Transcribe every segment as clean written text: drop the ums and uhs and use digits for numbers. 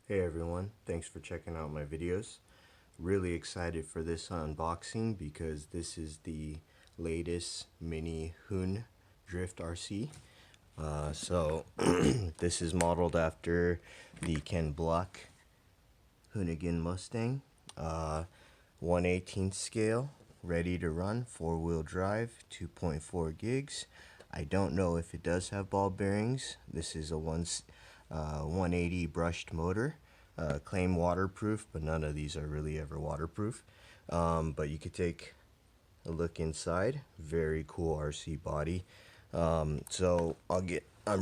Hey everyone, thanks for checking out my videos. Really excited for this unboxing because this is the latest mini Hoon Drift RC. This is modeled after the Ken Block Hoonigan Mustang. 1/18 scale, ready to run, 4-wheel drive, 2.4 gigs. I don't know if it does have ball bearings. This is a 180 brushed motor. Claim waterproof, but none of these are really ever waterproof. But you could take a look inside. Very cool RC body. I'm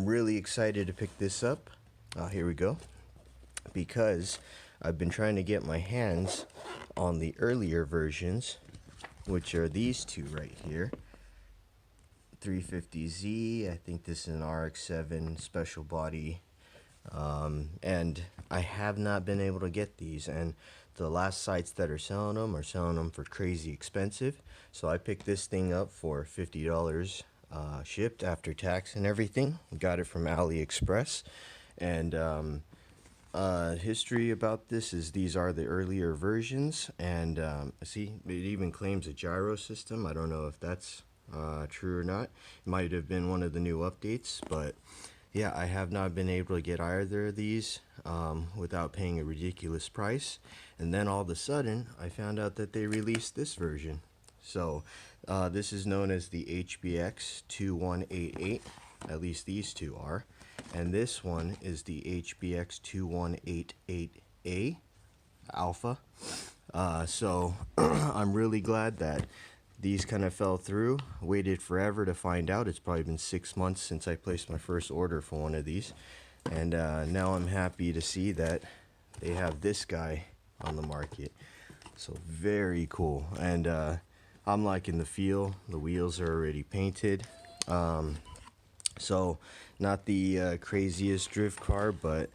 really excited to pick this up. Here we go. Because I've been trying to get my hands on the earlier versions, which are these two right here. 350Z, I think this is an RX-7 special body, and I have not been able to get these, and the last sites that are selling them for crazy expensive. So I picked this thing up for $50 shipped after tax and everything. Got it from AliExpress, and history about this is these are the earlier versions, and see, it even claims a gyro system. I don't know if that's true or not. It might have been one of the new updates, but yeah, I have not been able to get either of these without paying a ridiculous price. And then all of a sudden I found out that they released this version. So this is known as the HBX 2188, at least these two are. And this one is the HBX 2188A Alpha. I'm really glad that these kind of fell through. Waited forever to find out. It's probably been 6 months since I placed my first order for one of these. And now I'm happy to see that they have this guy on the market. So very cool. And I'm liking the feel. The wheels are already painted. So not the craziest drift car, but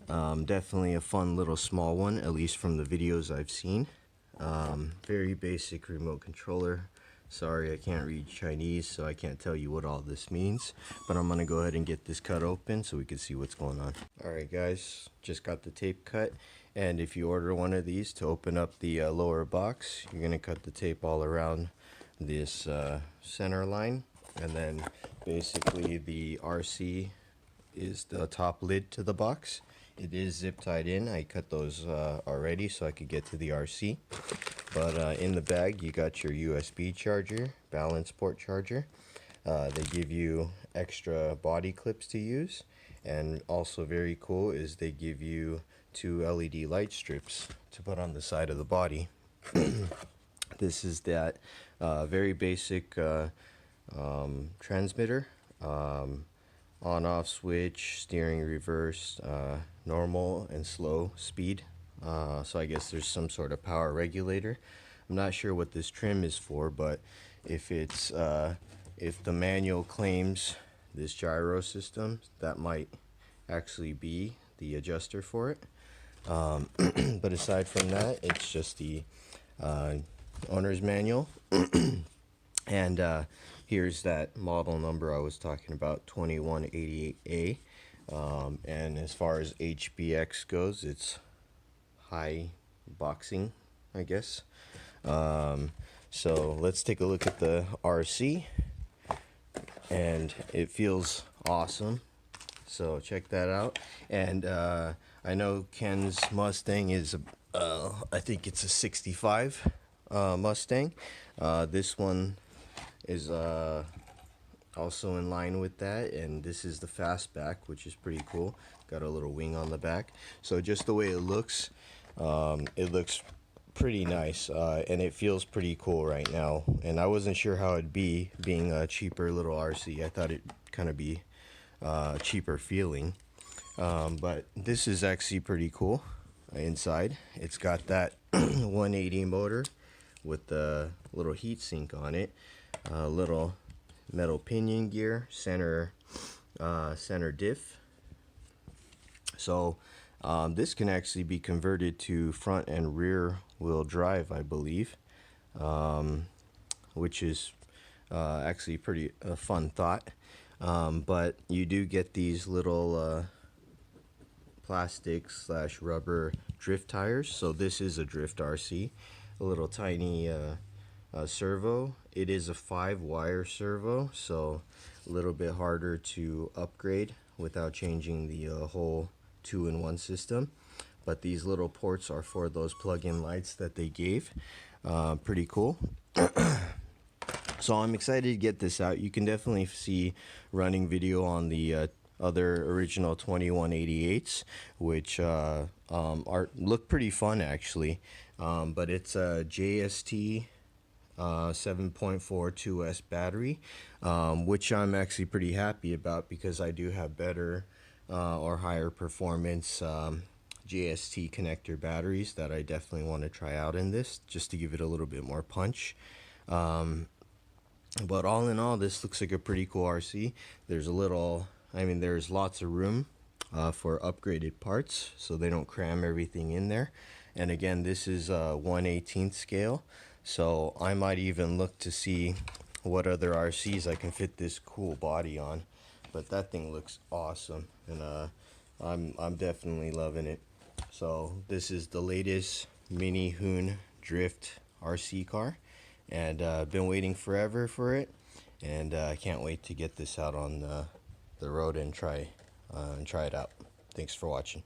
definitely a fun little small one, at least from the videos I've seen. Very basic remote controller. Sorry, I can't read Chinese, so I can't tell you what all this means, but I'm gonna go ahead and get this cut open so we can see what's going on. Alright guys, just got the tape cut, and if you order one of these to open up the lower box, you're gonna cut the tape all around this center line, and then basically the RC is the top lid to the box. It is zip tied in. I cut those already so I could get to the RC. But in the bag you got your USB charger, balance port charger. They give you extra body clips to use, and also very cool is they give you 2 LED light strips to put on the side of the body. This is that very basic transmitter. On-off switch, steering reverse, normal and slow speed. So I guess there's some sort of power regulator. I'm not sure what this trim is for, but if it's if the manual claims this gyro system, that might actually be the adjuster for it. But aside from that, it's just the owner's manual. And here's that model number I was talking about, 2188A. And as far as HBX goes, it's high boxing, I guess. So let's take a look at the RC, and it feels awesome. So check that out. And I know Ken's Mustang is I think it's a 65 Mustang. This one is also in line with that, and this is the fastback, which is pretty cool. Got a little wing on the back. So just the way it looks pretty nice, and it feels pretty cool right now. And I wasn't sure how it'd be being a cheaper little RC. I thought it'd kind of be cheaper feeling, but this is actually pretty cool. Inside it's got that 180 motor with the little heat sink on it, little metal pinion gear, center diff. So this can actually be converted to front and rear wheel drive, I believe, which is actually pretty fun thought. But you do get these little plastic slash rubber drift tires. So this is a drift RC, a little tiny servo. It is a 5-wire servo, so a little bit harder to upgrade without changing the whole 2-in-1 system. But these little ports are for those plug-in lights that they gave. Pretty cool. So I'm excited to get this out. You can definitely see running video on the other original 2188s, which look pretty fun actually. But it's a JST 7.42S battery, which I'm actually pretty happy about because I do have better or higher performance JST connector batteries that I definitely want to try out in this, just to give it a little bit more punch. But all in all, this looks like a pretty cool RC. There's there's lots of room for upgraded parts, so they don't cram everything in there. And again, this is 1/18 scale, so I might even look to see what other RCs I can fit this cool body on. But that thing looks awesome, and I'm definitely loving it. So this is the latest mini Hoon drift RC car, and I've been waiting forever for it, and I can't wait to get this out on the road and try it out. Thanks for watching.